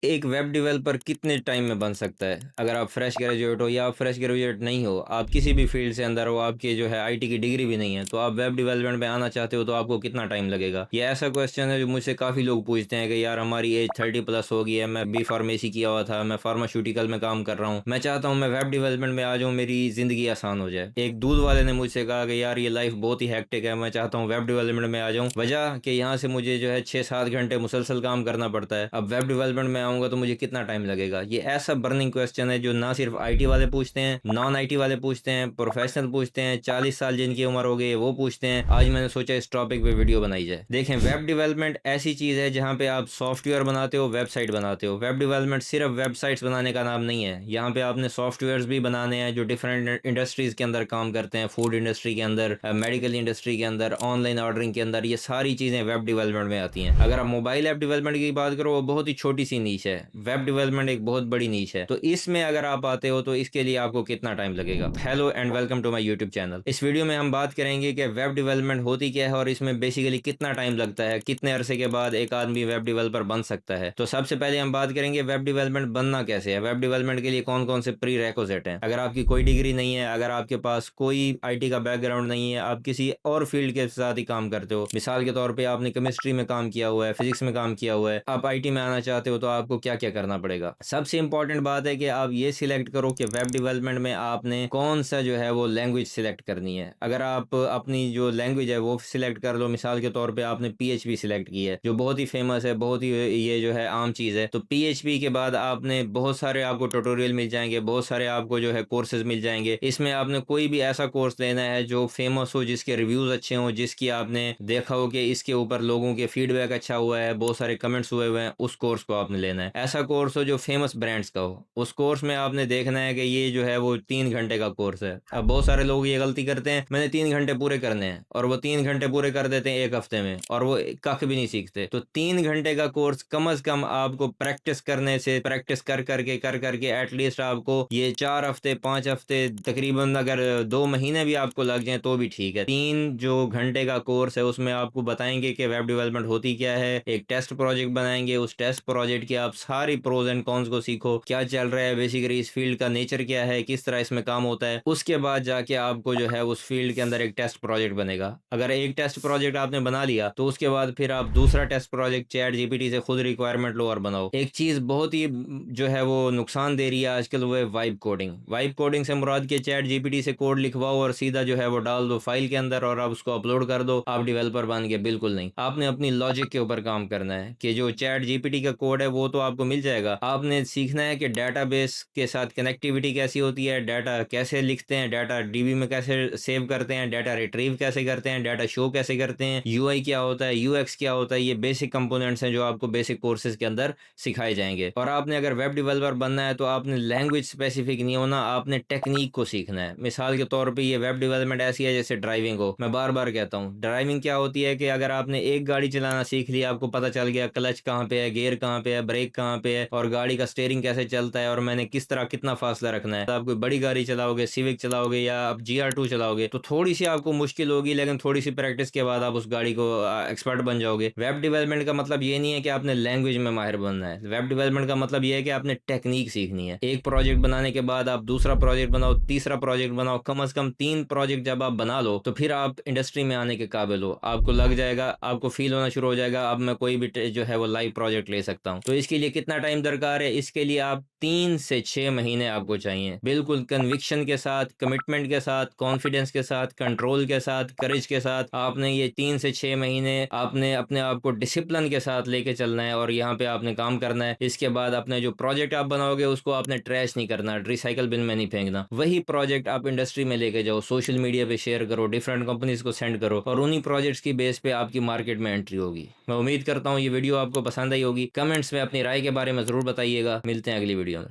एक web developer कितने time में बन सकता है? अगर आप फ्रेश ग्रेजुएट हो या आप फ्रेश ग्रेजुएट नहीं हो, आप किसी भी फील्ड से अंदर हो, आपकी जो है आईटी की डिग्री भी नहीं है, तो आप वेब डेवलपमेंट में आना चाहते हो तो आपको कितना टाइम लगेगा? ये ऐसा क्वेश्चन है जो मुझसे काफ़ी लोग पूछते हैं कि यार हमारी एज 30+ हो गई है, मैं बी फार्मेसी किया हुआ था, मैं फार्मास्यूटिकल में काम कर रहा हूँ, मैं चाहता हूँ मैं वेब डेवलपमेंट में आ जाऊँ, मेरी ज़िंदगी आसान हो जाए। एक दूध वाले ने मुझसे कहा कि यार ये लाइफ बहुत ही हेक्टिक है, मैं चाहता हूँ वेब डेवलपमेंट में आ जाऊँ, वजह कि यहाँ से मुझे जो है 6-7 घंटे मुसलसल काम करना पड़ता है। अब वेब डेवलपमेंट में आऊँगा तो मुझे कितना टाइम लगेगा? ये ऐसा बर्निंग क्वेश्चन है जो ना सिर्फ आईटी वाले पूछते हैं, नॉन आईटी वाले पूछते हैं, प्रोफेशनल पूछते हैं, 40 साल जिनकी उम्र हो गई वो पूछते हैं। आज मैंने सोचा इस टॉपिक पे वीडियो बनाई जाए। देखें, वेब डेवलपमेंट ऐसी चीज है जहाँ पे आप सॉफ्टवेयर बनाते हो, वेबसाइट बनाते हो। वेब डेवलपमेंट सिर्फ वेबसाइट्स बनाने का नाम नहीं है। यहाँ पे आपने सॉफ्टवेयर भी बनाने हैं जो डिफरेंट इंडस्ट्रीज के अंदर काम करते हैं, फूड इंडस्ट्री के अंदर, मेडिकल इंडस्ट्री के अंदर, ऑनलाइन ऑर्डरिंग के अंदर, ये सारी चीजें वेब डेवलपमेंट में आती हैं। अगर आप मोबाइल ऐप डेवलपमेंट की बात करो, वो बहुत ही छोटी सी नीश है। वेब डेवलपमेंट एक बहुत बड़ी नीश है। तो इसमें अगर आप आते हो तो इसके लिए आपको कितना टाइम लगेगा? Hello and welcome to my YouTube channel. इस वीडियो में हम बात करेंगे कि वेब डेवलपमेंट होती क्या है और इसमें बेसिकली कितना टाइम लगता है, कितने अरसे के बाद एक आदमी वेब डेवलपर बन सकता है। तो सबसे पहले हम बात करेंगे वेब डेवलपमेंट बनना कैसे है, वेब डेवलपमेंट के लिए कौन कौन से प्री रेक्विजिट हैं। अगर आपकी कोई डिग्री नहीं है, अगर आपके पास कोई आईटी का बैकग्राउंड नहीं है, आप किसी और फील्ड के साथ ही काम करते हो, मिसाल के तौर पे आपने केमिस्ट्री में काम किया हुआ है, फिजिक्स में काम किया हुआ है, आप आईटी में आना चाहते हो, तो आपको क्या क्या करना पड़ेगा? सबसे इंपॉर्टेंट बात है कि आप ये सिलेक्ट करो कि वेब डेवलपमेंट में आपने कौन सा जो है वो लैंग्वेज सिलेक्ट करनी है। अगर आप अपनी जो लैंग्वेज है वो सिलेक्ट कर लो, मिसाल के तौर पे आपने पीएचपी सिलेक्ट की है जो बहुत ही फेमस है, बहुत ही ये जो है आम चीज़ है, तो पीएचपी के बाद आपने बहुत सारे आपको ट्यूटोरियल मिल जाएंगे, बहुत सारे आपको जो है कोर्सेज मिल जाएंगे। इसमें आपने कोई भी ऐसा कोर्स लेना है जो फेमस हो, जिसके रिव्यूज अच्छे हो, जिसकी आपने देखा हो कि इसके ऊपर लोगों के फीडबैक अच्छा हुआ है, बहुत सारे कमेंट्स हुए हुए हैं, उस कोर्स को आपने लेना है। ऐसा कोर्स हो जो फेमस ब्रांड्स का हो। उस कोर्स में आपने देखना है कि ये जो है वो 3 घंटे का कोर्स है। अब बहुत सारे लोग ये गलती करते हैं, मैंने 3 घंटे पूरे करने हैं, और वो 3 घंटे पूरे कर देते हैं एक हफ्ते में, और वो कख भी नहीं सीखते। तो 3 घंटे का कोर्स कम से कम आपको प्रैक्टिस करने से, प्रैक्टिस कर करके एटलीस्ट आपको ये 4 हफ्ते 5 हफ्ते, तकरीबन अगर 2 महीने भी आपको लग जाए तो भी ठीक है। 3 जो घंटे का कोर्स है उसमें आपको बताएंगे कि वेब डेवलपमेंट होती क्या है, एक टेस्ट प्रोजेक्ट बनाएंगे, उस टेस्ट प्रोजेक्ट की आप सारी प्रोज एंड कॉन्स को सीखो, क्या चल रहा है, बेसिकली इस फील्ड का नेचर क्या है, किस तरह इसमें काम होता है। उसके बाद जाके आपको जो है उस फील्ड के अंदर एक टेस्ट प्रोजेक्ट बनेगा। अगर एक टेस्ट प्रोजेक्ट आपने बना लिया तो उसके बाद फिर आप दूसरा टेस्ट प्रोजेक्ट चैट जीपीटी से खुद रिक्वायरमेंट लो और बनाओ। एक चीज बहुत ही जो है वो नुकसान दे रही है आजकल, वो है वाइब कोडिंग। वाइब कोडिंग से मुराद के चैट जीपीटी से कोड लिखवाओ और सीधा जो है वो डाल दो फाइल के अंदर और आप उसको अपलोड कर दो, आप डेवलपर बन गए। बिल्कुल नहीं, आपने अपनी लॉजिक के ऊपर काम करना है कि जो चैट जीपीटी का कोड है वो तो आपको मिल जाएगा, आपने सीखना है कि डेटाबेस के साथ कनेक्टिविटी कैसी होती है, डाटा कैसे लिखते हैं, डाटा डीबी में कैसे सेव करते हैं, डाटा रिट्रीव कैसे करते हैं, डाटा शो कैसे करते हैं, यूआई क्या होता है, यूएक्स क्या होता है। ये बेसिक कंपोनेंट्स हैं जो आपको बेसिक कोर्सेज के अंदर सिखाए जाएंगे। और आपने अगर वेब डेवलपर बनना है तो आपने लैंग्वेज स्पेसिफिक नहीं होना, आपने टेक्निक को सीखना है। मिसाल के तौर पे ये वेब डेवलपमेंट ऐसी है जैसे ड्राइविंग हो। मैं बार बार कहता हूँ, ड्राइविंग क्या होती है कि अगर आपने एक गाड़ी चलाना सीख लिया, आपको पता चल गया क्लच कहाँ पे है, गियर कहाँ पे है, ब्रेक कहाँ पे है, और गाड़ी का स्टीयरिंग कैसे चलता है, और मैंने किस तरह कितना फासला रखना है। तो आप कोई बड़ी गाड़ी चलाओगे, सिविक चलाओगे या आप GR2 चलाओगे, तो थोड़ी सी आपको मुश्किल होगी, लेकिन थोड़ी सी प्रैक्टिस के बाद आप उस गाड़ी को एक्सपर्ट बन जाओगे। वेब डेवलपमेंट का मतलब ये नहीं है कि आपने लैंग्वेज में माहिर बनना है। वेब डेवलपमेंट का मतलब ये है कि आपने टेक्निक सीखनी है। एक प्रोजेक्ट बनाने के बाद आप दूसरा प्रोजेक्ट बनाओ, तीसरा प्रोजेक्ट बनाओ, कम से कम 3 प्रोजेक्ट जब आप बना लो तो फिर आप इंडस्ट्री में आने के काबिल हो। आपको लग जाएगा, आपको फील होना शुरू हो जाएगा अब मैं कोई भी जो है वो लाइव प्रोजेक्ट ले सकता हूँ। तो इसके लिए कितना टाइम दरकार है? इसके लिए आप 3 से 6 महीने आपको चाहिए, बिल्कुल कन्विक्शन के साथ, कमिटमेंट के साथ, कॉन्फिडेंस के साथ, कंट्रोल के साथ, करेज के साथ आपने ये 3 से 6 महीने आपने अपने आप को डिसिप्लिन के साथ लेके चलना है और यहाँ पे आपने काम करना है। इसके बाद अपने जो प्रोजेक्ट आप बनाओगे उसको आपने ट्रैश नहीं करना, रिसाइकल बिन में नहीं फेंकना। वही प्रोजेक्ट आप इंडस्ट्री में लेके जाओ, सोशल मीडिया पे शेयर करो, डिफरेंट कंपनीज को सेंड करो, और उन्हीं प्रोजेक्ट्स की बेस पे आपकी मार्केट में एंट्री होगी। मैं उम्मीद करता हूँ ये वीडियो आपको पसंद आई होगी। कमेंट्स में अपनी राय के बारे में जरूर बताइएगा। मिलते हैं अगली वीडियो में।